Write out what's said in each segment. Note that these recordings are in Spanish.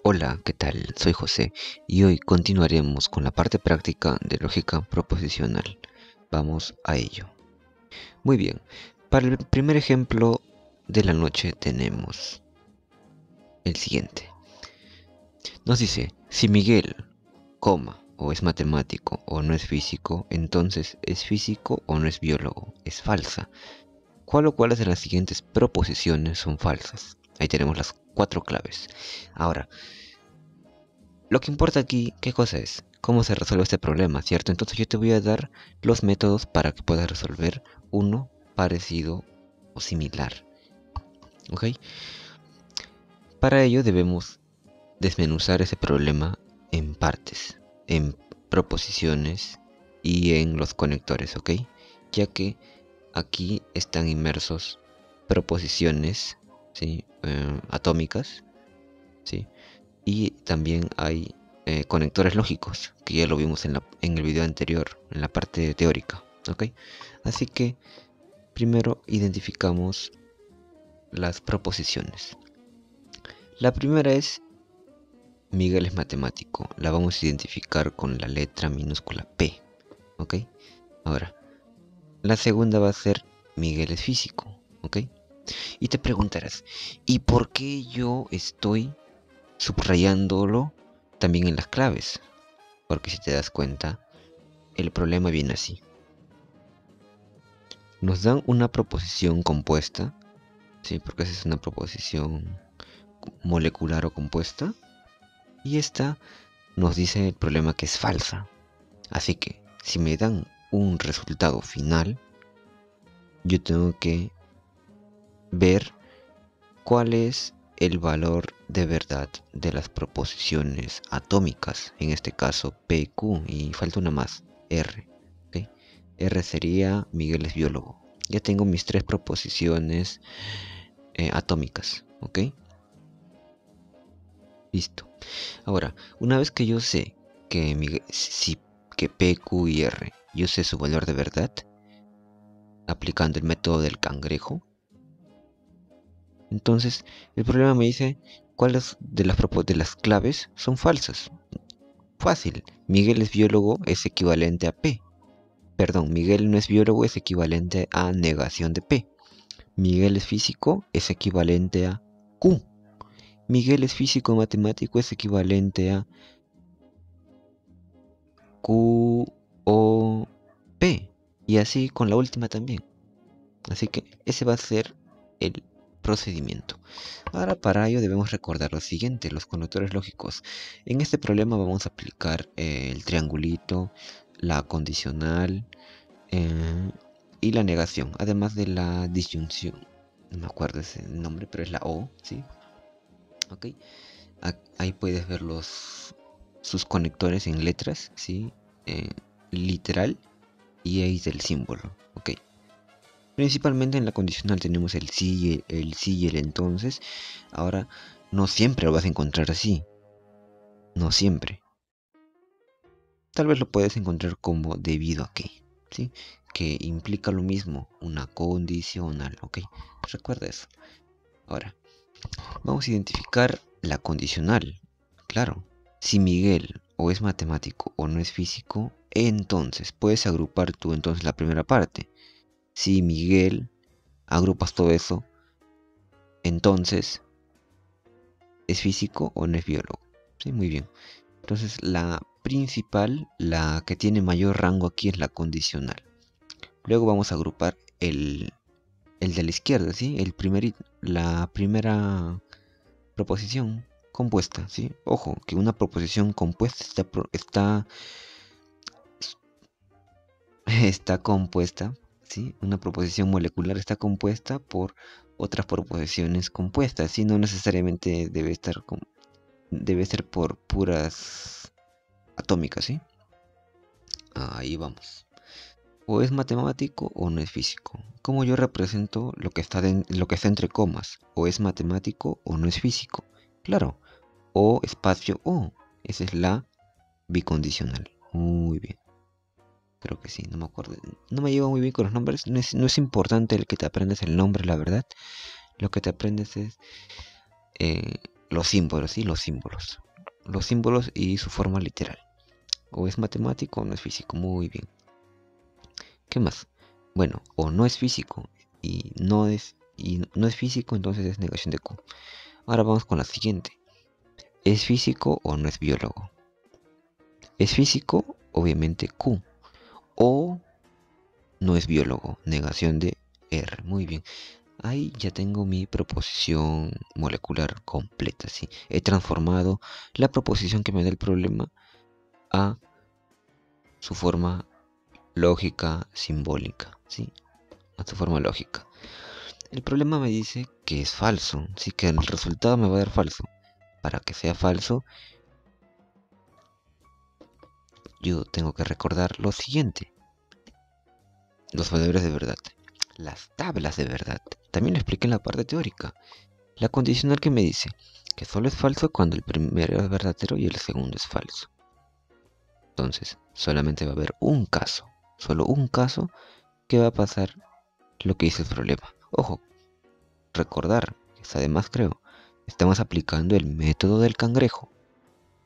Hola, ¿qué tal? Soy José y hoy continuaremos con la parte práctica de lógica proposicional. Vamos a ello. Muy bien, para el primer ejemplo de la noche tenemos el siguiente. Nos dice, si Miguel, o es matemático o no es físico, entonces es físico o no es biólogo. Es falsa. ¿Cuál o cuáles de las siguientes proposiciones son falsas? Ahí tenemos las 4 claves. Ahora, lo que importa aquí, ¿qué cosa es? ¿Cómo se resuelve este problema, cierto? Entonces yo te voy a dar los métodos para que puedas resolver uno parecido o similar. ¿Ok? Para ello debemos desmenuzar ese problema en partes, en proposiciones y en los conectores, ¿ok? Ya que aquí están inmersos proposiciones, ¿sí? Atómicas, ¿sí? Y también hay conectores lógicos, que ya lo vimos en el video anterior, en la parte teórica, ¿ok? Así que primero identificamos las proposiciones. La primera es Miguel es matemático. La vamos a identificar con la letra minúscula P, ¿ok? Ahora, la segunda va a ser Miguel es físico, ¿ok? Y te preguntarás, ¿y por qué yo estoy subrayándolo también en las claves? Porque si te das cuenta, el problema viene así. Nos dan una proposición compuesta, ¿sí? Porque esa es una proposición molecular o compuesta. Y esta nos dice el problema que es falsa. Así que, si me dan un resultado final, yo tengo que ver cuál es el valor de verdad de las proposiciones atómicas, en este caso P, Q, y falta una más, R. ¿Okay? R sería Miguel es biólogo. Ya tengo mis 3 proposiciones atómicas, ¿ok? Listo. Ahora, una vez que yo sé que, que P, Q y R, yo sé su valor de verdad, aplicando el método del cangrejo, entonces el problema me dice cuáles de las claves son falsas. Fácil, Miguel es biólogo es equivalente a P. Perdón, Miguel no es biólogo es equivalente a negación de P. Miguel es físico es equivalente a Q. Miguel es físico matemático es equivalente a Q o P. Y así con la última también. Así que ese va a ser el procedimiento. Ahora para ello debemos recordar lo siguiente, los conectores lógicos. En este problema vamos a aplicar el triangulito, la condicional y la negación, además de la disyunción. No me acuerdo ese nombre, pero es la O, ¿sí? Ok. Ahí puedes ver sus conectores en letras, ¿sí? Literal y ahí del símbolo, ok. Principalmente en la condicional tenemos el sí, el sí y el entonces. Ahora, no siempre lo vas a encontrar así. No siempre. Tal vez lo puedes encontrar como debido a que, ¿sí? Que implica lo mismo, una condicional, ¿ok? Recuerda eso. Ahora, vamos a identificar la condicional. Claro, si Miguel o es matemático o no es físico, entonces puedes agrupar tú entonces la primera parte. Si Miguel, agrupas todo eso, entonces ¿es físico o no es biólogo? Sí, muy bien. Entonces la principal, la que tiene mayor rango aquí es la condicional. Luego vamos a agrupar el de la izquierda, ¿sí? La primera proposición compuesta, ¿sí? Ojo, que una proposición compuesta está compuesta, ¿sí? Una proposición molecular está compuesta por otras proposiciones compuestas, ¿sí? No necesariamente debe ser por puras atómicas, ¿sí? Ahí vamos. O es matemático o no es físico. Como yo represento lo que está entre comas. O es matemático o no es físico. Claro. O espacio O. Esa es la bicondicional. Muy bien. Creo que sí, no me acuerdo. No me llevo muy bien con los nombres. No es importante el que te aprendas el nombre, la verdad. lo que te aprendes es los símbolos, ¿sí? Los símbolos. Los símbolos y su forma literal. O es matemático o no es físico. Muy bien. ¿Qué más? Bueno, o no es físico y no es físico, entonces es negación de Q. Ahora vamos con la siguiente. ¿Es físico o no es biólogo? ¿Es físico? Obviamente Q. O no es biólogo, negación de R. Muy bien. Ahí ya tengo mi proposición molecular completa, ¿sí? He transformado la proposición que me da el problema a su forma lógica simbólica, ¿sí? A su forma lógica. El problema me dice que es falso, sí, que el resultado me va a dar falso. Para que sea falso, yo tengo que recordar lo siguiente: los valores de verdad, las tablas de verdad. También lo expliqué en la parte teórica. La condicional que me dice que solo es falso cuando el primero es verdadero y el segundo es falso. Entonces, solamente va a haber un caso, solo un caso que va a pasar lo que dice el problema. Ojo, recordar, que está de más creo, estamos aplicando el método del cangrejo,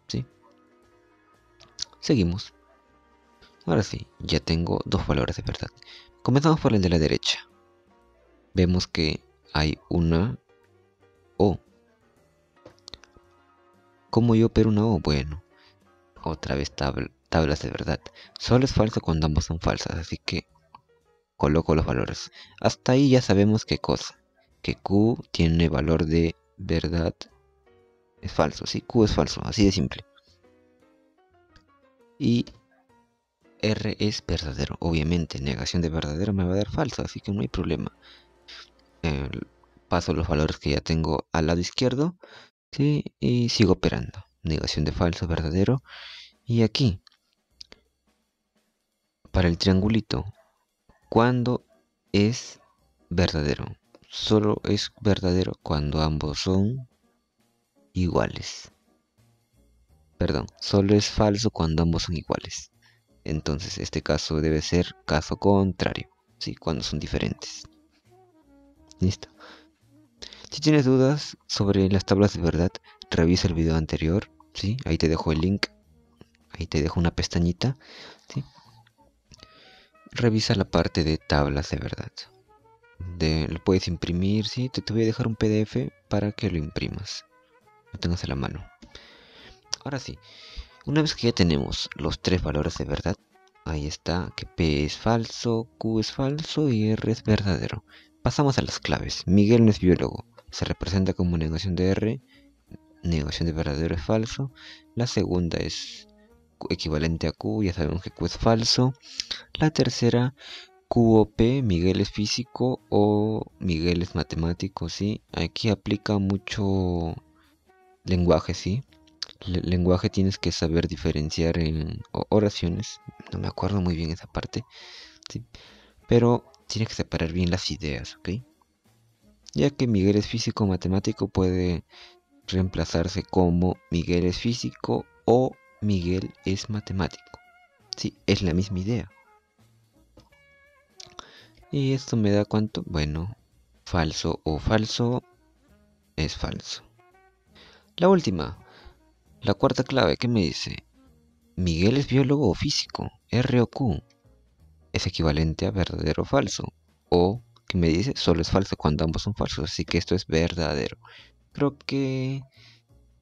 ¿sí? Seguimos. Ahora sí, ya tengo dos valores de verdad. Comenzamos por el de la derecha. Vemos que hay una O. ¿Cómo yo opero una O? Bueno, otra vez tablas de verdad. Solo es falso cuando ambos son falsas, así que coloco los valores. Hasta ahí ya sabemos qué cosa. Que Q tiene valor de verdad. Es falso, sí, Q es falso, así de simple. Y R es verdadero. Obviamente, negación de verdadero me va a dar falso, así que no hay problema. Paso los valores que ya tengo al lado izquierdo, ¿sí? Y sigo operando. Negación de falso, verdadero. Y aquí, para el triangulito, ¿cuándo es verdadero? Solo es verdadero cuando ambos son iguales. Perdón, solo es falso cuando ambos son iguales. Entonces, este caso debe ser caso contrario, ¿sí? Cuando son diferentes. Listo. Si tienes dudas sobre las tablas de verdad, revisa el video anterior, ¿sí? Ahí te dejo el link, ahí te dejo una pestañita, ¿sí? Revisa la parte de tablas de verdad. Lo puedes imprimir, ¿sí? Te voy a dejar un PDF para que lo imprimas, lo tengas a la mano. Ahora sí, una vez que ya tenemos los tres valores de verdad, ahí está, que P es falso, Q es falso y R es verdadero. Pasamos a las claves. Miguel no es biólogo, se representa como negación de R, negación de verdadero es falso. La segunda es equivalente a Q, ya sabemos que Q es falso. La tercera, Q o P, Miguel es físico o Miguel es matemático, ¿sí? Aquí aplica mucho lenguaje, ¿sí? Lenguaje tienes que saber diferenciar en oraciones. No me acuerdo muy bien esa parte, ¿sí? Pero tienes que separar bien las ideas, ¿ok? Ya que Miguel es físico matemático puede reemplazarse como Miguel es físico o Miguel es matemático. Sí, es la misma idea. Y esto me da cuánto, bueno, falso o falso es falso. La última, la cuarta clave, ¿qué me dice? Miguel es biólogo o físico, R o Q. Es equivalente a verdadero o falso. O, que me dice, solo es falso cuando ambos son falsos, así que esto es verdadero. Creo que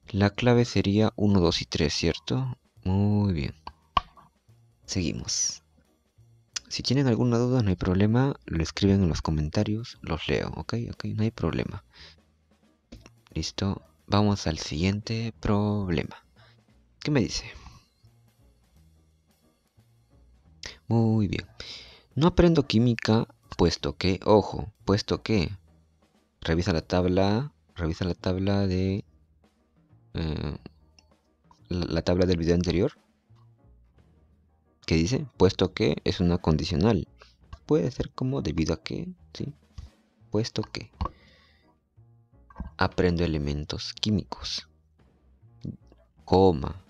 la clave sería 1, 2 y 3, ¿cierto? Muy bien. Seguimos. Si tienen alguna duda, no hay problema, lo escriben en los comentarios, los leo, ¿ok? Ok, no hay problema. Listo, vamos al siguiente problema. ¿Qué me dice? Muy bien. No aprendo química, puesto que, ojo, puesto que, revisa la tabla de, eh, la tabla del video anterior, que dice, puesto que es una condicional. Puede ser como debido a que, ¿sí? Puesto que aprendo elementos químicos, coma,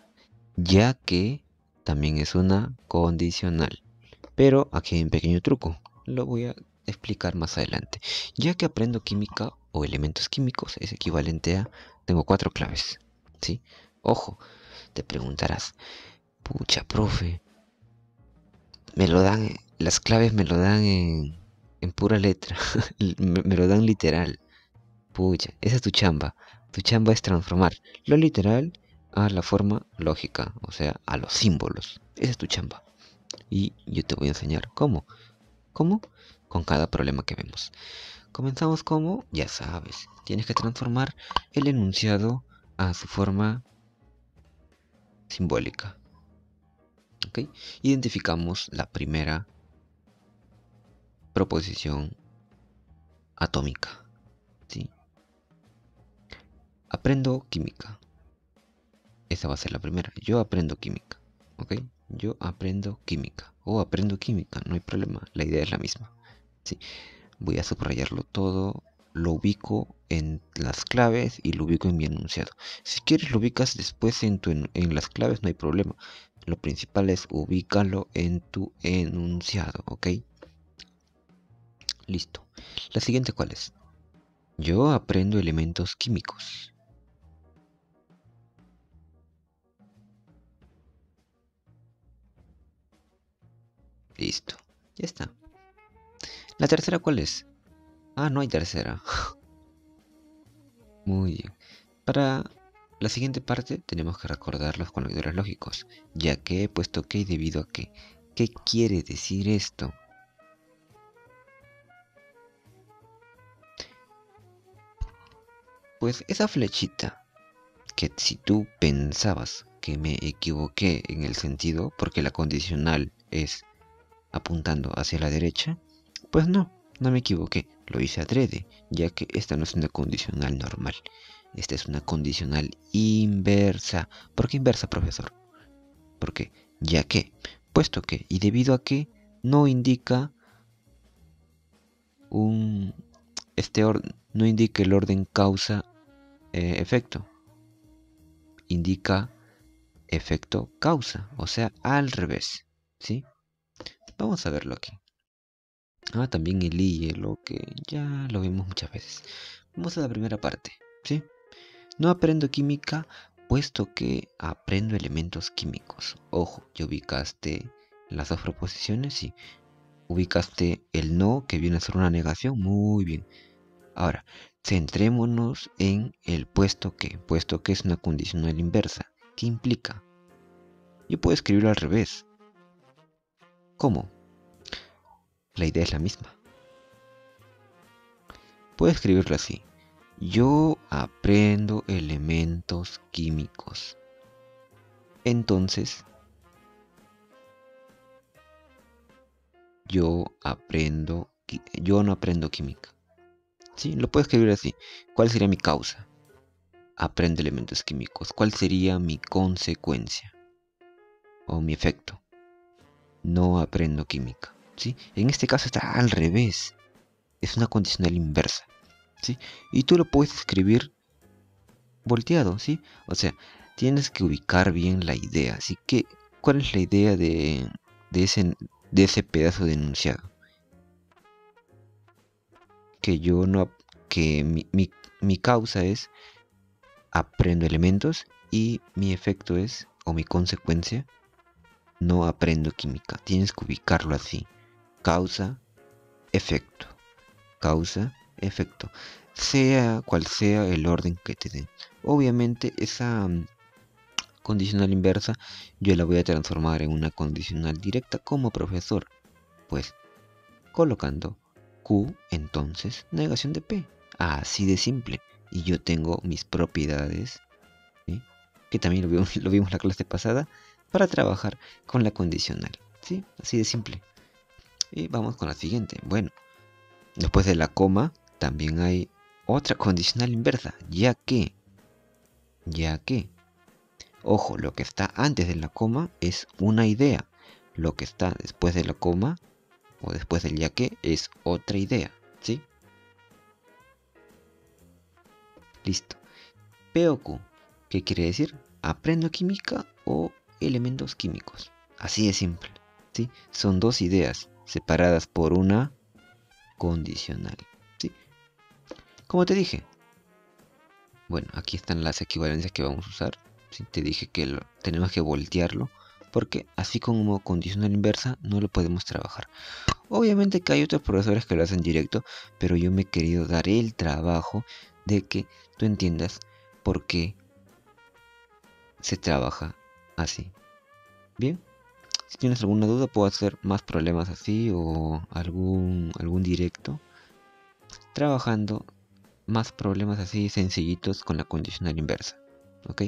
ya que también es una condicional. Pero aquí hay un pequeño truco, lo voy a explicar más adelante. Ya que aprendo química, o elementos químicos es equivalente a, tengo 4 claves, ¿sí? Ojo, te preguntarás, pucha, profe, me lo dan, las claves me lo dan en pura letra, me lo dan literal. Pucha, esa es tu chamba. Tu chamba es transformar lo literal a la forma lógica, o sea, a los símbolos. Esa es tu chamba. Y yo te voy a enseñar cómo. ¿Cómo? Con cada problema que vemos. Comenzamos como, ya sabes, tienes que transformar el enunciado a su forma simbólica. ¿Ok? Identificamos la primera proposición atómica. ¿Sí? Aprendo química. Esa va a ser la primera. Yo aprendo química. ¿Ok? Yo aprendo química. O aprendo química, no hay problema. La idea es la misma. ¿Sí? Voy a subrayarlo todo. Lo ubico en las claves y lo ubico en mi enunciado. Si quieres lo ubicas después en las claves, no hay problema. Lo principal es ubícalo en tu enunciado. ¿Ok? Listo. La siguiente, ¿cuál es? Yo aprendo elementos químicos. Listo. Ya está. ¿La tercera cuál es? Ah, no hay tercera. Muy bien. Para la siguiente parte tenemos que recordar los conectores lógicos, ya que, puesto que y debido a que. ¿Qué quiere decir esto? Pues esa flechita, que si tú pensabas que me equivoqué en el sentido, porque la condicional es apuntando hacia la derecha, pues no, no me equivoqué, lo hice adrede, ya que esta no es una condicional normal, esta es una condicional inversa. ¿Por qué inversa, profesor? Porque, ya que, puesto que y debido a que no indica un no indica el orden causa efecto, indica efecto causa, o sea, al revés, ¿sí? Vamos a verlo aquí. Ah, también el y el o, que ya lo vimos muchas veces. Vamos a la primera parte, ¿sí? No aprendo química puesto que aprendo elementos químicos. Ojo, ¿ya ubicaste las dos proposiciones? Sí. ¿Ubicaste el no, que viene a ser una negación? Muy bien. Ahora, centrémonos en el puesto que es una condicional inversa. ¿Qué implica? Yo puedo escribirlo al revés. ¿Cómo? La idea es la misma. Puedo escribirlo así. Yo aprendo elementos químicos. Entonces, yo no aprendo química. ¿Sí? Lo puedo escribir así. ¿Cuál sería mi causa? Aprendo elementos químicos. ¿Cuál sería mi consecuencia? O mi efecto. No aprendo química. ¿Sí? En este caso está al revés. Es una condicional inversa. ¿Sí? Y tú lo puedes escribir volteado, ¿sí? O sea, tienes que ubicar bien la idea. Así que, ¿cuál es la idea de ese pedazo de enunciado? Que yo no, que mi causa es aprendo elementos y mi efecto es, o mi consecuencia, no aprendo química. Tienes que ubicarlo así. Causa, efecto. Causa, efecto. Sea cual sea el orden que te den. Obviamente esa condicional inversa yo la voy a transformar en una condicional directa como profesor. Pues colocando Q, entonces negación de P. Así de simple. Y yo tengo mis propiedades, ¿sí? Que también lo vimos la clase pasada, para trabajar con la condicional. ¿Sí? Así de simple. Y vamos con la siguiente. Bueno, después de la coma también hay otra condicional inversa, ya que, ojo, lo que está antes de la coma es una idea, lo que está después de la coma o después del ya que es otra idea, ¿sí? Listo. P o Q, ¿qué quiere decir? Aprendo química o elementos químicos. Así de simple, ¿sí? Son dos ideas separadas por una condicional, ¿sí? Como te dije, bueno, aquí están las equivalencias que vamos a usar. ¿Sí? Te dije que tenemos que voltearlo, porque así como condicional inversa no lo podemos trabajar. Obviamente que hay otros profesores que lo hacen directo, pero yo me he querido dar el trabajo de que tú entiendas por qué se trabaja así. Bien, si tienes alguna duda puedo hacer más problemas así o algún directo trabajando más problemas así sencillitos con la condicional inversa. ¿Ok?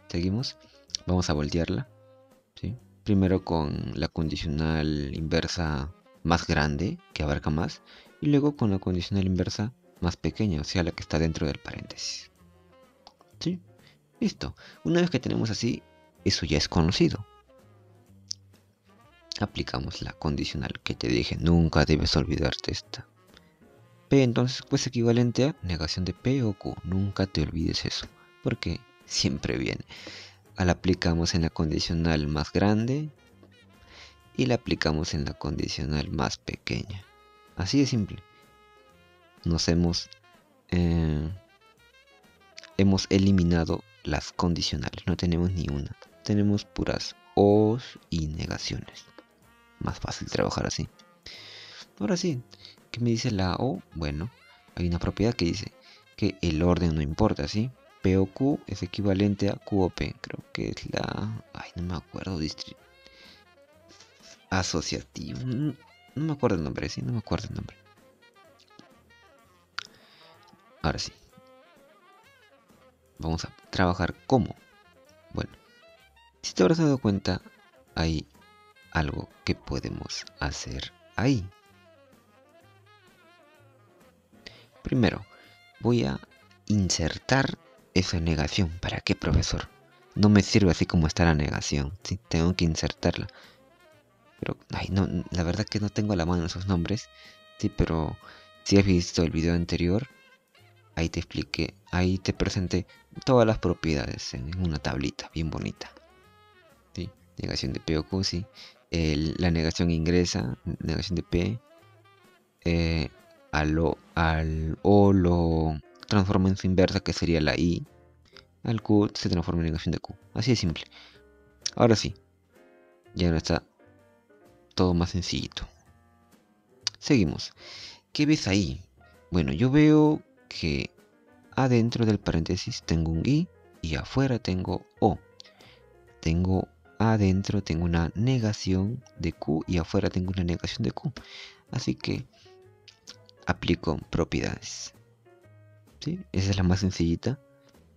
Seguimos. Vamos a voltearla. ¿Sí? Primero con la condicional inversa más grande, que abarca más, y luego con la condicional inversa más pequeña, o sea, la que está dentro del paréntesis. ¿Sí? Listo. Una vez que tenemos así, eso ya es conocido. Aplicamos la condicional que te dije, nunca debes olvidarte esta. P entonces pues equivalente a negación de P o Q, nunca te olvides eso, porque siempre viene. La aplicamos en la condicional más grande y la aplicamos en la condicional más pequeña. Así de simple. Nos hemos eliminado las condicionales, no tenemos ni una. Tenemos puras O's y negaciones. Más fácil trabajar así. Ahora sí, ¿qué me dice la O? Bueno, hay una propiedad que dice que el orden no importa, ¿sí? P o Q es equivalente a Q o P. Creo que es la... Ay, no me acuerdo. Asociativo. No, no me acuerdo el nombre, sí, no me acuerdo el nombre. Ahora sí. Vamos a trabajar como. Bueno, si te habrás dado cuenta, hay algo que podemos hacer ahí. Primero, voy a insertar esa negación. ¿Para qué, profesor? No me sirve así como está la negación. Sí, tengo que insertarla. Pero, ay, no, la verdad que no tengo a la mano esos nombres. Sí, pero si has visto el video anterior, ahí te expliqué, ahí te presenté todas las propiedades en una tablita bien bonita. ¿Sí? Negación de P o Q, sí. La negación ingresa, negación de P. Al O lo transforma en su inversa, que sería la I. Al Q se transforma en negación de Q. Así de simple. Ahora sí, ya no está todo más sencillito. Seguimos. ¿Qué ves ahí? Bueno, yo veo que adentro del paréntesis tengo un I y afuera tengo O. Tengo una negación de Q y afuera tengo una negación de Q. Así que aplico propiedades. ¿Sí? Esa es la más sencillita.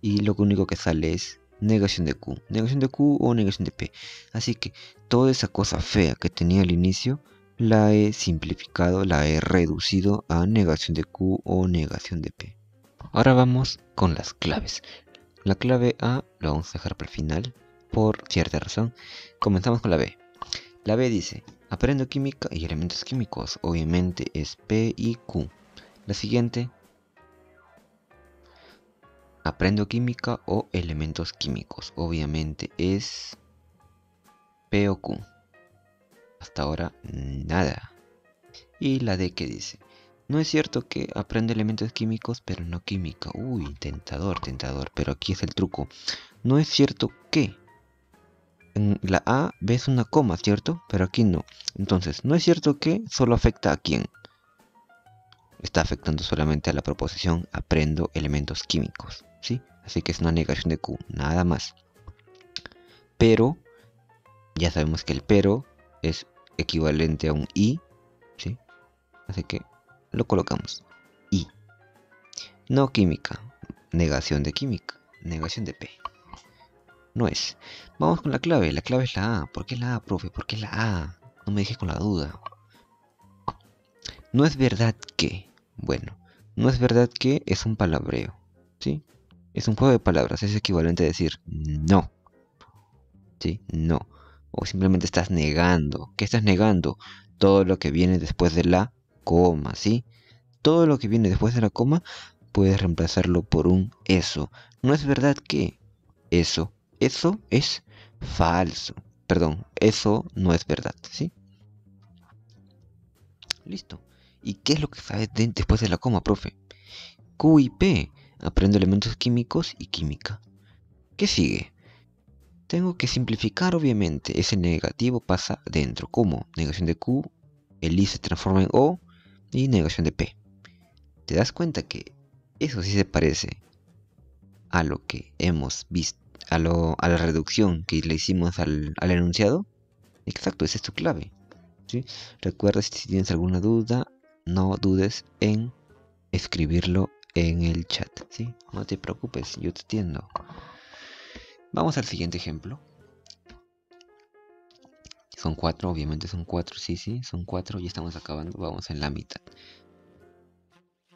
Y lo único que sale es negación de Q. Negación de Q o negación de P. Así que toda esa cosa fea que tenía al inicio la he simplificado, la he reducido a negación de Q o negación de P. Ahora vamos con las claves. La clave A la vamos a dejar para el final por cierta razón. Comenzamos con la B. La B dice, aprendo química y elementos químicos. Obviamente es P y Q. La siguiente, aprendo química o elementos químicos. Obviamente es P o Q. Hasta ahora nada. Y la D que dice, no es cierto que aprende elementos químicos pero no química. Uy, tentador, tentador. Pero aquí es el truco. No es cierto que. En la A ves una coma, ¿cierto? Pero aquí no. Entonces, no es cierto que solo afecta a quién. Está afectando solamente a la proposición aprendo elementos químicos, ¿sí? Así que es una negación de Q, nada más. Pero, ya sabemos que el pero es equivalente a un I, ¿sí? Así que lo colocamos. I. No química, negación de química, negación de P. No es. Vamos con la clave es la A. ¿Por qué la A, profe? ¿Por qué la A? No me dejes con la duda. No es verdad que, bueno, no es verdad que es un palabreo, ¿sí? Es un juego de palabras, es equivalente a decir no, ¿sí? No. O simplemente estás negando. ¿Qué estás negando? Todo lo que viene después de la coma, ¿sí? Todo lo que viene después de la coma puedes reemplazarlo por un eso. No es verdad que eso es falso. Perdón, eso no es verdad, ¿sí? Listo. ¿Y qué es lo que sabes después de la coma, profe? Q y P. Aprendo elementos químicos y química. ¿Qué sigue? Tengo que simplificar, obviamente. Ese negativo pasa dentro. ¿Cómo? Negación de Q, el I se transforma en O y negación de P. ¿Te das cuenta que eso sí se parece a lo que hemos visto, a la reducción que le hicimos al enunciado? Exacto, esa es tu clave, ¿sí? Recuerda, si tienes alguna duda, no dudes en escribirlo en el chat, ¿sí? No te preocupes, yo te entiendo. Vamos al siguiente ejemplo. Son 4, obviamente son 4, sí, son 4, ya estamos acabando, vamos en la mitad.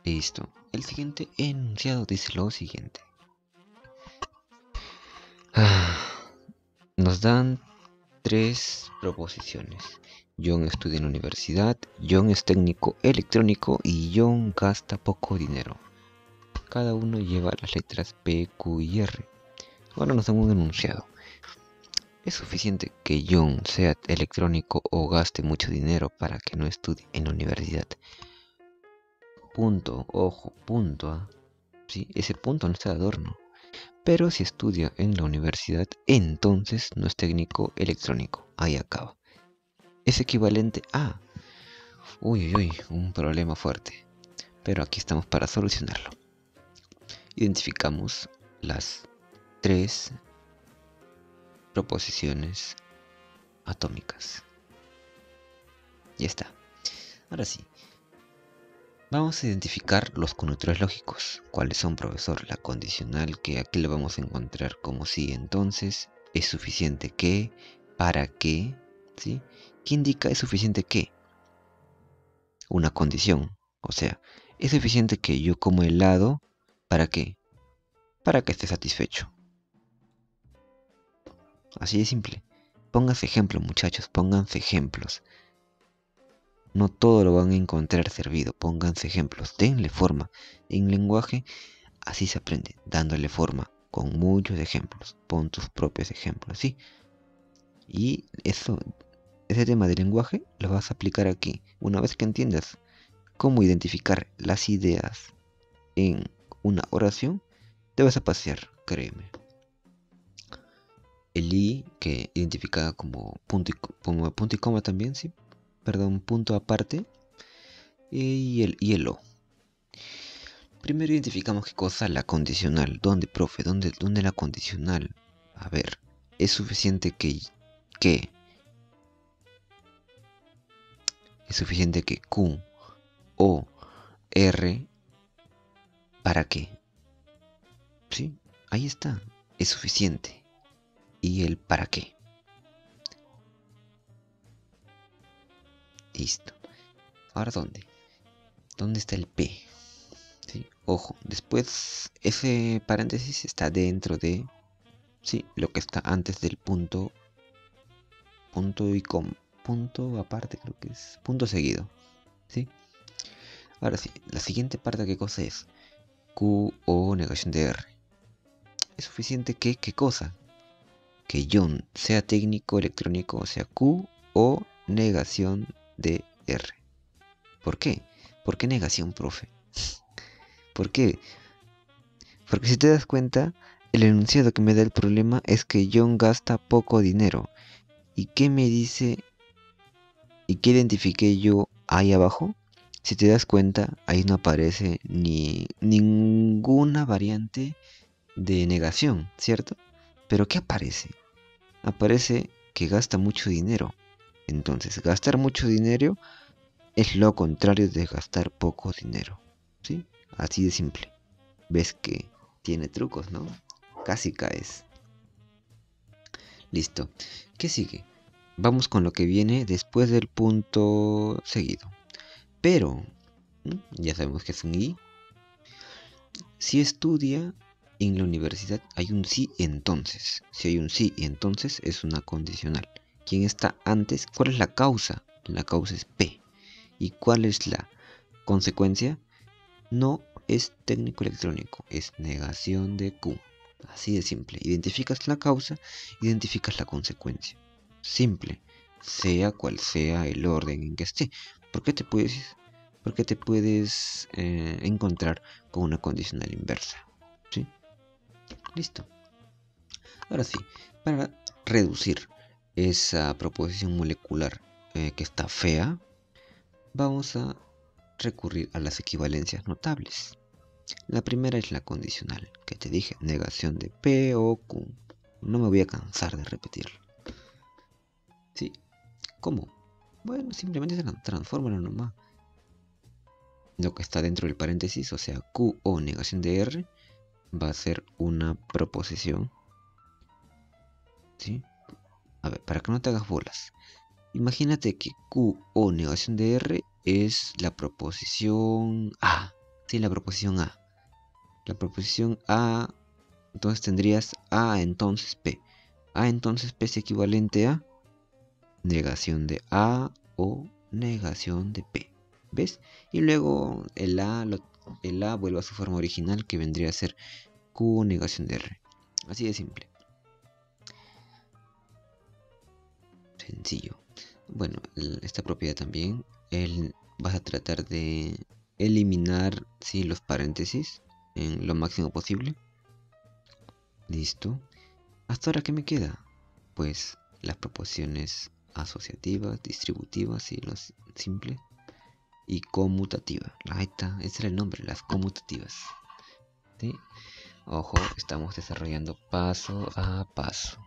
Listo. El siguiente enunciado dice lo siguiente. Nos dan 3 proposiciones. John estudia en la universidad, John es técnico electrónico y John gasta poco dinero. Cada uno lleva las letras P, Q y R. Ahora nos dan un enunciado. ¿Es suficiente que John sea electrónico o gaste mucho dinero para que no estudie en la universidad? Punto, ojo, punto. ¿Sí? Ese punto no está de adorno. Pero si estudia en la universidad, entonces no es técnico electrónico. Ahí acaba. Es equivalente a... Uy, un problema fuerte. Pero aquí estamos para solucionarlo. Identificamos las 3 proposiciones atómicas. Ya está. Ahora sí. Vamos a identificar los conectores lógicos. ¿Cuáles son, profesor? La condicional, que aquí lo vamos a encontrar como si entonces, es suficiente que, para qué, ¿sí? ¿Qué indica es suficiente que? Una condición. O sea, es suficiente que yo como helado, ¿para qué? Para que esté satisfecho. Así de simple. Pónganse ejemplos, muchachos, pónganse ejemplos. No todo lo van a encontrar servido, pónganse ejemplos, denle forma. En lenguaje así se aprende, dándole forma, con muchos ejemplos. Pon tus propios ejemplos, ¿sí? Y ese tema de lenguaje lo vas a aplicar aquí. Una vez que entiendas cómo identificar las ideas en una oración, te vas a pasear, créeme. El I, que identifica como punto y coma también, ¿sí? Perdón, punto aparte. Y el O. Primero identificamos qué cosa, la condicional. ¿Dónde, profe? ¿Dónde la condicional? A ver, es suficiente que es suficiente que Q o R, ¿para qué? ¿Sí? Ahí está, es suficiente. ¿Y el para qué? Listo. Ahora, ¿dónde? ¿Dónde está el P? ¿Sí? Ojo, después ese paréntesis está dentro de, sí, lo que está antes del punto y con punto aparte, creo que es punto seguido, ¿sí? Ahora sí, la siguiente parte, ¿qué cosa es? Q o negación de R. ¿Es suficiente que qué cosa? Que John sea técnico electrónico, o sea, Q o negación de R. ¿Por qué? ¿Por qué negación, profe? ¿Por qué? Porque si te das cuenta, el enunciado que me da el problema es que John gasta poco dinero. ¿Y qué me dice? ¿Y qué identifiqué yo ahí abajo? Si te das cuenta, ahí no aparece ninguna variante de negación, ¿cierto? Pero ¿qué aparece? Aparece que gasta mucho dinero. Entonces, gastar mucho dinero es lo contrario de gastar poco dinero, ¿sí? Así de simple. Ves que tiene trucos, ¿no? Casi caes. Listo. ¿Qué sigue? Vamos con lo que viene después del punto seguido. Pero, ya sabemos que es un I. Si estudia en la universidad, hay un sí entonces. Si hay un sí entonces, es una condicional. ¿Quién está antes? ¿Cuál es la causa? La causa es P. ¿Y cuál es la consecuencia? No es técnico electrónico, es negación de Q. Así de simple. Identificas la causa, identificas la consecuencia. Simple, sea cual sea el orden en que esté. ¿Por qué te puedes porque te puedes encontrar con una condicional inversa. ¿Sí? Listo. Ahora sí, para reducir esa proposición molecular que está fea, vamos a recurrir a las equivalencias notables. La primera es la condicional, que te dije, negación de P o Q. No me voy a cansar de repetirlo. ¿Sí? ¿Cómo? Bueno, simplemente se transforman nomás. Lo que está dentro del paréntesis, o sea, Q o negación de R, va a ser una proposición. ¿Sí? A ver, para que no te hagas bolas. Imagínate que Q o negación de R es la proposición A. Sí, la proposición A. La proposición A, entonces tendrías A entonces P. A entonces P es equivalente a negación de A o negación de P. ¿Ves? Y luego el A vuelve a su forma original, que vendría a ser Q negación de R. Así de simple. Sencillo. Bueno, esta propiedad también, vas a tratar de eliminar, ¿sí?, los paréntesis en lo máximo posible. Listo. ¿Hasta ahora qué me queda? Pues las proposiciones asociativas, distributivas y los simples, y conmutativas. Ahí está, ese era el nombre, las conmutativas. ¿Sí? Ojo, estamos desarrollando paso a paso.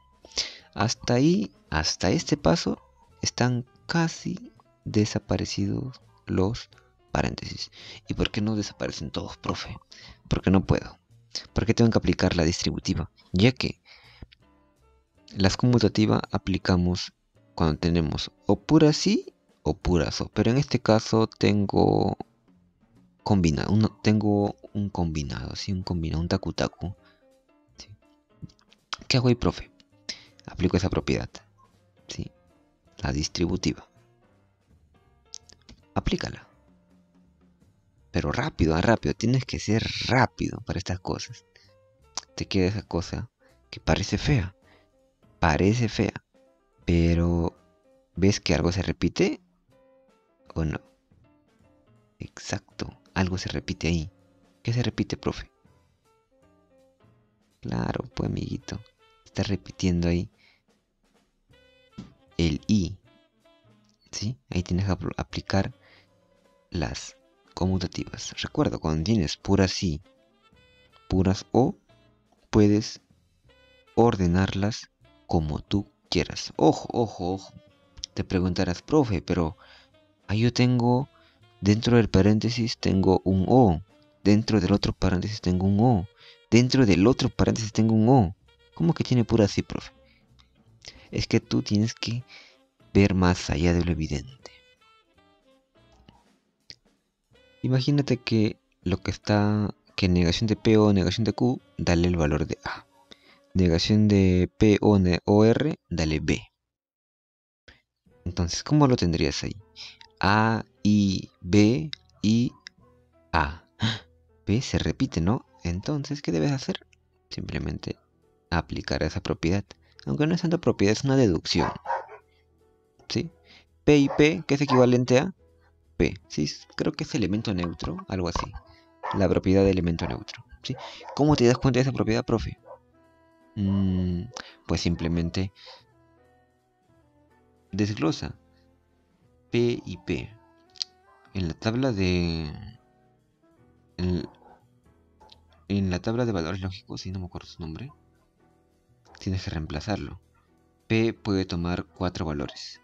Hasta ahí, hasta este paso, están casi desaparecidos los paréntesis. ¿Y por qué no desaparecen todos, profe? Porque no puedo. Porque tengo que aplicar la distributiva, ya que las conmutativas aplicamos cuando tenemos o pura sí o pura so. Pero en este caso tengo tengo un combinado, ¿sí? Un combinado, un tacu-tacu. ¿Sí? ¿Qué hago ahí, profe? Aplico esa propiedad, ¿sí? La distributiva. Aplícala. Pero rápido, rápido. Tienes que ser rápido para estas cosas. Te queda esa cosa que parece fea. Parece fea. Pero ¿ves que algo se repite o no? Exacto. Algo se repite ahí. ¿Qué se repite, profe? Claro, pues amiguito. Está repitiendo ahí el I. ¿Sí? Ahí tienes que aplicar las conmutativas. Recuerda, cuando tienes puras I, puras O, puedes ordenarlas como tú quieras. Ojo, ojo, ojo. Te preguntarás, profe, pero ahí yo tengo, dentro del paréntesis tengo un O. Dentro del otro paréntesis tengo un O. Dentro del otro paréntesis tengo un O. ¿Cómo que tiene pura sí, profe? Es que tú tienes que ver más allá de lo evidente. Imagínate que lo que está, que negación de P o negación de Q, dale el valor de A. Negación de P o R, dale B. Entonces, ¿cómo lo tendrías ahí? A, I, B, I, A. B se repite, ¿no? Entonces, ¿qué debes hacer? Simplemente aplicar esa propiedad. Aunque no es tanta propiedad, es una deducción. ¿Sí? P y P, que es equivalente a P. Sí, creo que es elemento neutro, algo así. La propiedad de elemento neutro. ¿Sí? ¿Cómo te das cuenta de esa propiedad, profe? Pues simplemente desglosa P y P. En la tabla de... En, en la tabla de valores lógicos, si no me acuerdo su nombre, tienes que reemplazarlo. P puede tomar 4 valores.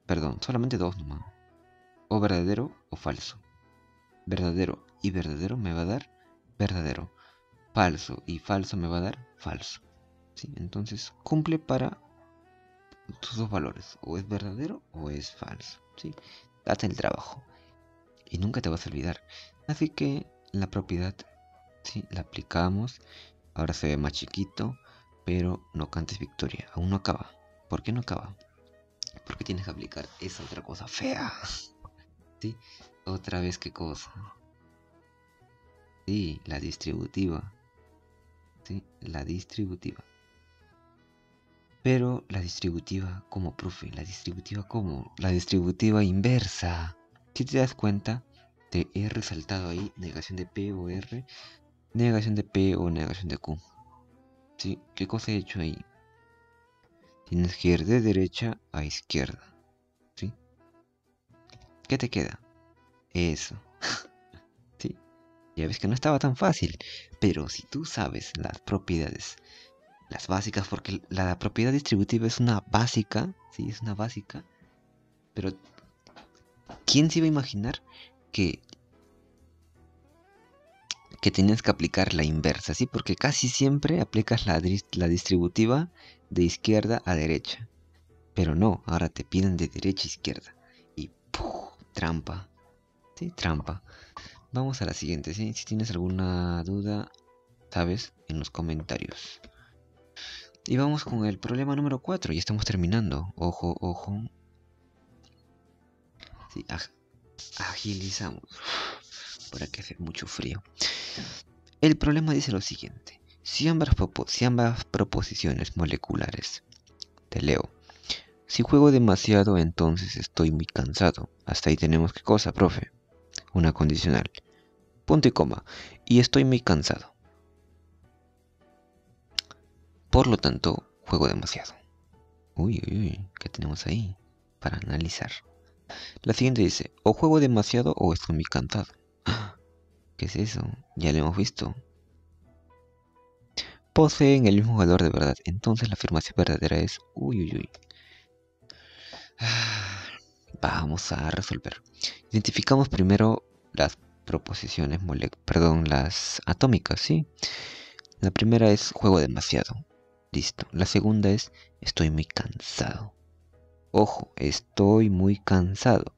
Perdón, solamente 2 nomás. O verdadero o falso. Verdadero y verdadero me va a dar verdadero. Falso y falso me va a dar falso. ¿Sí? Entonces cumple para tus dos valores. O es verdadero o es falso. ¿Sí? Date el trabajo. Y nunca te vas a olvidar. Así que la propiedad, ¿sí?, la aplicamos. Ahora se ve más chiquito. Pero no cantes victoria. Aún no acaba. ¿Por qué no acaba? Porque tienes que aplicar esa otra cosa fea. ¿Sí? Otra vez, ¿qué cosa? Sí, la distributiva. Sí, la distributiva. Pero la distributiva como, profe, la distributiva como, la distributiva inversa. Si te das cuenta, te he resaltado ahí negación de P o R, negación de P o negación de Q. ¿Sí? ¿Qué cosa he hecho ahí? Tienes que ir de derecha a izquierda. ¿Sí? ¿Qué te queda? Eso. ¿Sí? Ya ves que no estaba tan fácil. Pero si tú sabes las propiedades, las básicas, porque la propiedad distributiva es una básica, ¿sí? Es una básica. Pero ¿quién se iba a imaginar que tenías que aplicar la inversa, ¿sí? Porque casi siempre aplicas la distributiva de izquierda a derecha. Pero no, ahora te piden de derecha a izquierda. Y ¡puf! Trampa. Sí, trampa. Vamos a la siguiente, ¿sí? Si tienes alguna duda, sabes, en los comentarios. Y vamos con el problema número 4. Ya estamos terminando. Ojo, ojo. Sí, agilizamos. Por aquí hace mucho frío. El problema dice lo siguiente. Si ambas proposiciones moleculares, te leo. Si juego demasiado, entonces estoy muy cansado. Hasta ahí tenemos qué cosa, profe. Una condicional. Punto y coma. Y estoy muy cansado. Por lo tanto, juego demasiado. Uy, uy, uy. ¿Qué tenemos ahí? Para analizar. La siguiente dice, o juego demasiado o estoy muy cansado. ¿Qué es eso? Ya lo hemos visto. Poseen el mismo valor de verdad. Entonces la afirmación verdadera es... Uy, uy, uy. Vamos a resolver. Identificamos primero las proposiciones las atómicas, ¿sí? La primera es juego demasiado. Listo. La segunda es estoy muy cansado. Ojo, estoy muy cansado.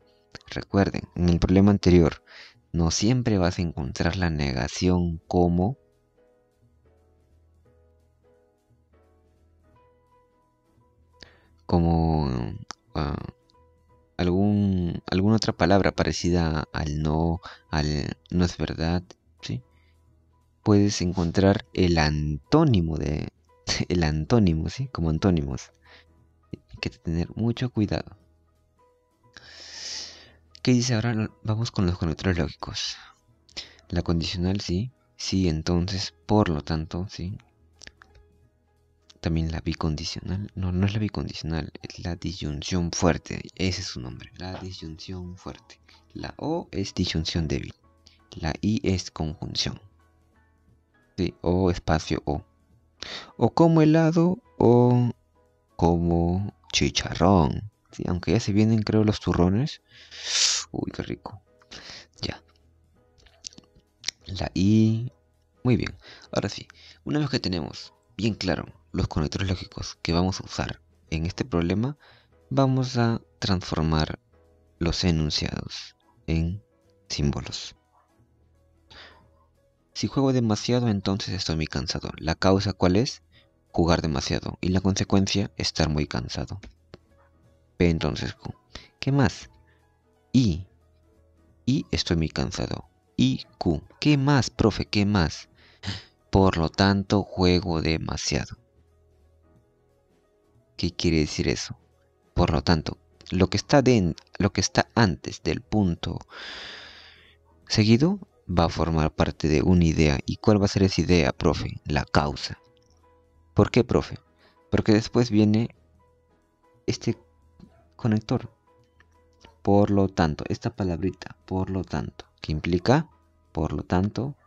Recuerden, en el problema anterior, no siempre vas a encontrar la negación como ah, alguna otra palabra parecida al no es verdad, ¿sí? Puedes encontrar el antónimo el antónimo, ¿sí? Como antónimos. Hay que tener mucho cuidado. ¿Qué dice ahora? Vamos con los conectores lógicos. La condicional, sí. Sí, entonces, por lo tanto, sí. También la bicondicional. No, no es la bicondicional, es la disyunción fuerte. Ese es su nombre, la disyunción fuerte. La O es disyunción débil. La I es conjunción. Sí, O espacio O. O como helado o como chicharrón. Sí, aunque ya se vienen, creo, los turrones. Uy, qué rico. Ya. La I. Muy bien. Ahora sí. Una vez que tenemos bien claro los conectores lógicos que vamos a usar en este problema, vamos a transformar los enunciados en símbolos. Si juego demasiado, entonces estoy muy cansado. ¿La causa cuál es? Jugar demasiado. Y la consecuencia, estar muy cansado. P entonces Q. ¿Qué más? I. Y estoy muy cansado. Y Q. ¿Qué más, profe? ¿Qué más? Por lo tanto, juego demasiado. ¿Qué quiere decir eso? Por lo tanto, lo que está antes del punto seguido va a formar parte de una idea. ¿Y cuál va a ser esa idea, profe? La causa. ¿Por qué, profe? Porque después viene este conector. Por lo tanto, esta palabrita, por lo tanto, que implica, por lo tanto,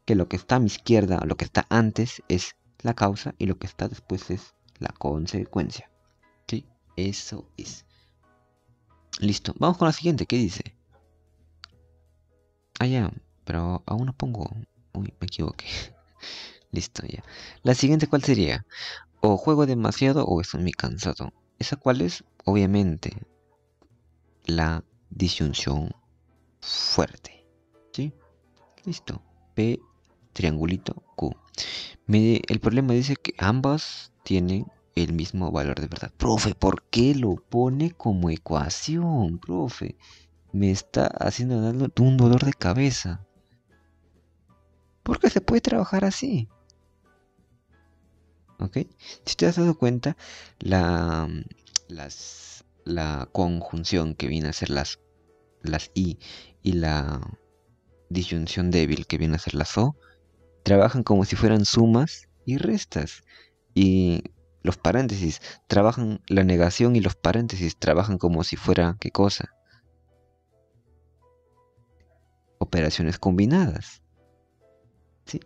que lo que está a mi izquierda, lo que está antes es la causa y lo que está después es la consecuencia. ¿Sí? Eso es. Listo. Vamos con la siguiente. ¿Qué dice? Ah, ya. Pero aún no pongo. Uy, me equivoqué. Listo, ya. La siguiente, ¿cuál sería? O juego demasiado o estoy muy cansado. ¿Esa cuál es? Obviamente, la disyunción fuerte. ¿Sí? Listo. P, triangulito, Q. El problema dice que ambas tienen el mismo valor de verdad. Profe, ¿por qué lo pone como ecuación? Profe, me está haciendo dando un dolor de cabeza. Porque se puede trabajar así. ¿Ok? Si te has dado cuenta, las la conjunción que viene a ser las I y la disyunción débil que viene a ser las O, trabajan como si fueran sumas y restas. Y los paréntesis trabajan, la negación y los paréntesis trabajan como si fuera, ¿qué cosa? Operaciones combinadas. ¿Sí?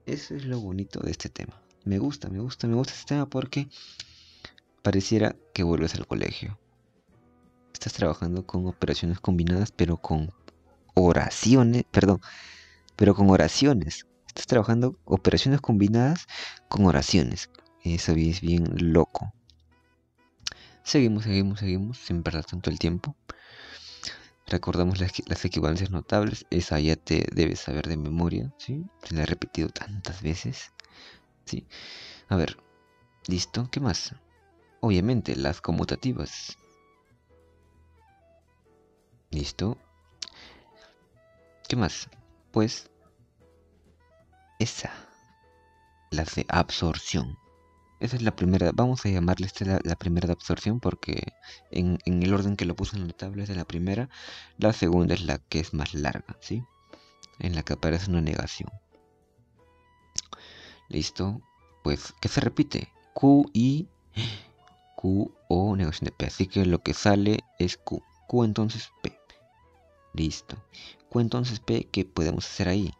Eso es lo bonito de este tema. Me gusta este tema porque pareciera que vuelves al colegio. Estás trabajando con operaciones combinadas, pero con oraciones, perdón, pero con oraciones. Estás trabajando operaciones combinadas con oraciones. Eso es bien loco. Seguimos, sin perder tanto el tiempo. Recordamos las equivalencias notables. Esa ya te debes saber de memoria, ¿sí? Se la he repetido tantas veces, ¿sí? A ver, ¿listo? ¿Qué más? Obviamente, las conmutativas. ¿Listo? ¿Qué más? Pues esa, las de absorción. Esa es la primera, vamos a llamarle esta la primera de absorción porque en el orden que lo puse en la tabla es de la primera. La segunda es la que es más larga, ¿sí? En la que aparece una negación. ¿Listo? Pues, ¿qué se repite? Q, I, Q, O, negación de P. Así que lo que sale es Q. Q entonces P. Listo. Q entonces P, ¿qué podemos hacer ahí?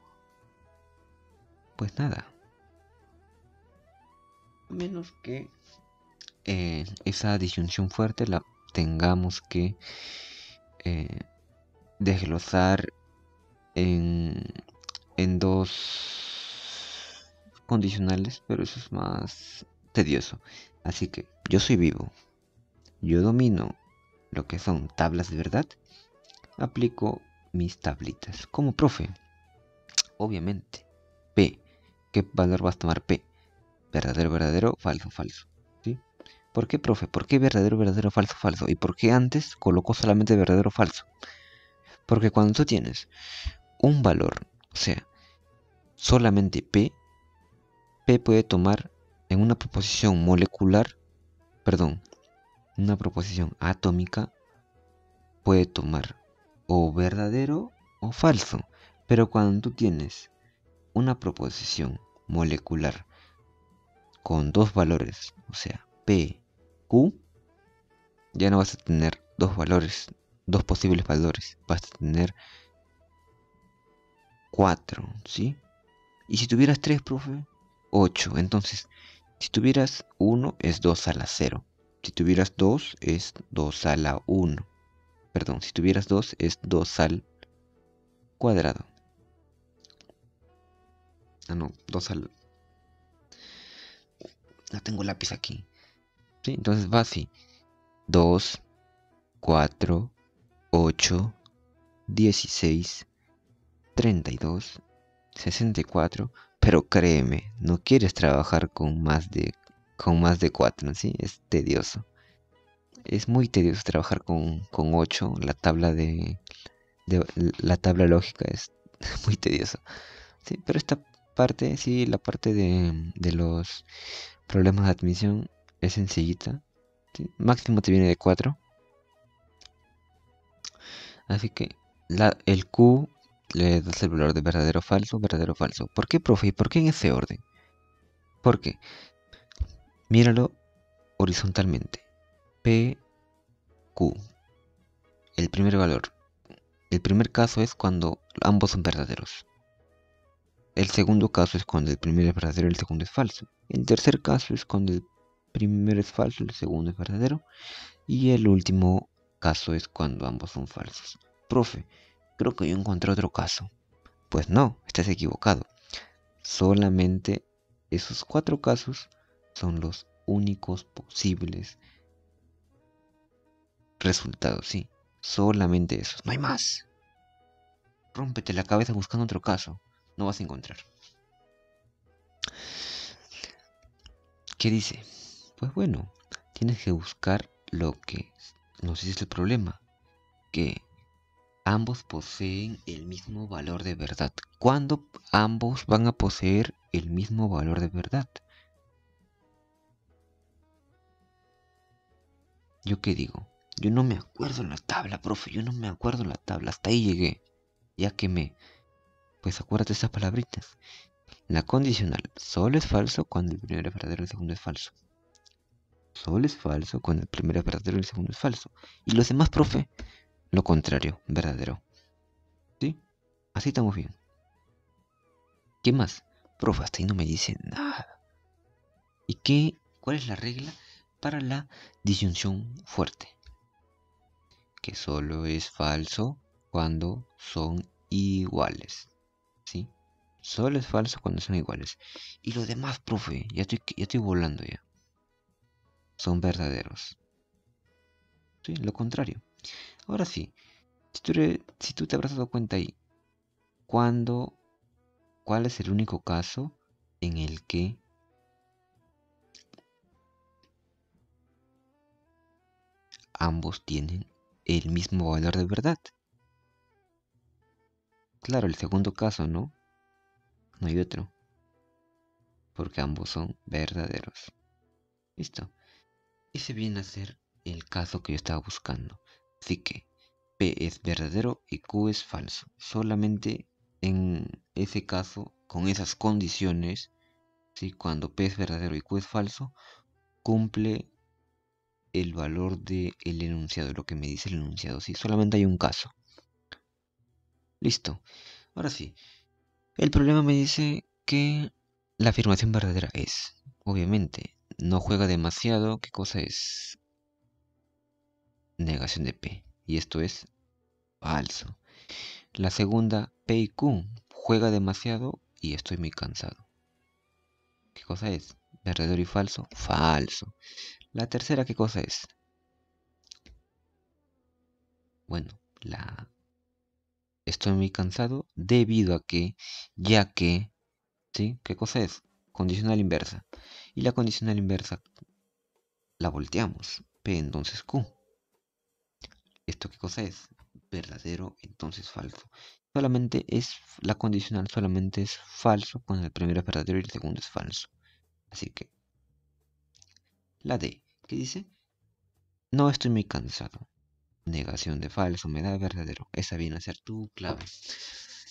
Pues nada. Menos que esa disyunción fuerte la tengamos que desglosar en dos condicionales, pero eso es más tedioso. Así que yo soy vivo, yo domino lo que son tablas de verdad, aplico mis tablitas como profe. Obviamente, P, ¿qué valor vas a tomar P? Verdadero, verdadero, falso, falso. ¿Sí? ¿Por qué, profe? ¿Por qué verdadero, verdadero, falso, falso? ¿Y por qué antes colocó solamente verdadero, falso? Porque cuando tú tienes un valor, o sea, solamente P, P puede tomar en una proposición molecular, perdón, una proposición atómica, puede tomar o verdadero o falso. Pero cuando tú tienes una proposición molecular con dos valores, o sea, P, Q, ya no vas a tener dos valores, dos posibles valores, vas a tener cuatro, ¿sí? Y si tuvieras tres, profe, 8. Entonces, si tuvieras 1 es 2 a la 0. Si tuvieras 2 es 2 a la 1. Perdón, si tuvieras 2 es 2 al cuadrado. Ah, no, 2 al... No tengo lápiz aquí. ¿Sí? Entonces va así. 2, 4, 8, 16, 32, 64. Pero créeme, no quieres trabajar con más de 4, ¿sí? Es tedioso. Es muy tedioso trabajar con 8. La tabla lógica es muy tediosa. Sí, pero esta parte, sí, la parte de los problemas de admisión es sencillita. ¿Sí? Máximo te viene de 4. Así que el Q le das el valor de verdadero o falso, verdadero o falso. ¿Por qué, profe? ¿Y por qué en ese orden? Porque míralo horizontalmente. P, Q. El primer valor. El primer caso es cuando ambos son verdaderos. El segundo caso es cuando el primero es verdadero y el segundo es falso. El tercer caso es cuando el primero es falso y el segundo es verdadero. Y el último caso es cuando ambos son falsos. Profe, creo que yo encontré otro caso. Pues no, estás equivocado. Solamente esos 4 casos son los únicos posibles resultados, sí. Solamente esos, no hay más. Rómpete la cabeza buscando otro caso. No vas a encontrar. ¿Qué dice? Pues bueno, tienes que buscar lo que nos dice el problema, que ambos poseen el mismo valor de verdad. ¿Cuándo ambos van a poseer el mismo valor de verdad? ¿Yo qué digo? Yo no me acuerdo en la tabla, profe, yo no me acuerdo en la tabla. Hasta ahí llegué. Ya quemé. Pues acuérdate esas palabritas. La condicional solo es falso cuando el primero es verdadero y el segundo es falso. Solo es falso cuando el primero es verdadero y el segundo es falso. Y los demás, profe, lo contrario, verdadero. ¿Sí? Así estamos bien. ¿Qué más? Profe, hasta ahí no me dice nada. ¿Y cuál es la regla para la disyunción fuerte? Que solo es falso cuando son iguales. ¿Sí? Solo es falso cuando son iguales. Y los demás, profe, ya estoy volando ya. Son verdaderos. Sí, lo contrario. Ahora sí, si tú te habrás dado cuenta ahí, ¿cuál es el único caso en el que ambos tienen el mismo valor de verdad? Claro, el segundo caso, ¿no? No hay otro, porque ambos son verdaderos. Listo. Ese viene a ser el caso que yo estaba buscando. Así que P es verdadero y Q es falso. Solamente en ese caso, con esas condiciones, ¿sí? Cuando P es verdadero y Q es falso, cumple el valor del enunciado, lo que me dice el enunciado. Sí, solamente hay un caso. Listo. Ahora sí. El problema me dice que la afirmación verdadera es, obviamente, no juega demasiado. ¿Qué cosa es? Negación de P. Y esto es falso. La segunda, P y Q, juega demasiado y estoy muy cansado. ¿Qué cosa es? ¿Verdadero y falso? Falso. La tercera, ¿qué cosa es? Bueno, estoy muy cansado debido a que, ya que, ¿sí? ¿Qué cosa es? Condicional inversa. Y la condicional inversa la volteamos. P entonces Q. ¿Esto qué cosa es? Verdadero entonces falso. La condicional solamente es falso cuando el primero es verdadero y el segundo es falso. Así que la D, ¿qué dice? No estoy muy cansado. Negación de falso, me da verdadero. Esa viene a ser tu clave.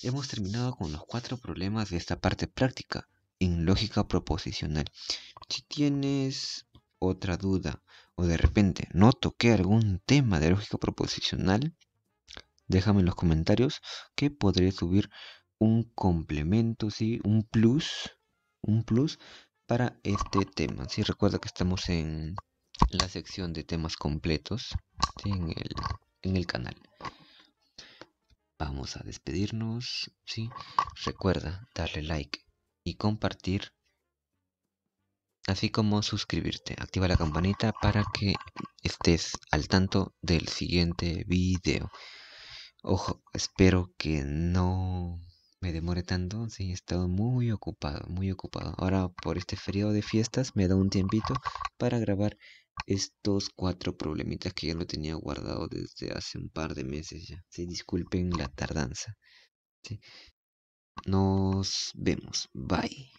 Hemos terminado con los 4 problemas de esta parte práctica en lógica proposicional. Si tienes otra duda o de repente no toqué algún tema de lógica proposicional, déjame en los comentarios que podré subir un complemento, ¿sí? Un plus para este tema. Si recuerda que estamos en la sección de temas completos, ¿sí? En el canal. Vamos a despedirnos, ¿sí? Recuerda darle like y compartir, así como suscribirte. Activa la campanita para que estés al tanto del siguiente video. Ojo, espero que no me demore tanto. Sí, he estado muy ocupado, muy ocupado. Ahora por este feriado de fiestas me da un tiempito para grabar estos 4 problemitas que ya lo tenía guardado desde hace un par de meses ya. Sí, disculpen la tardanza. Sí. Nos vemos. Bye.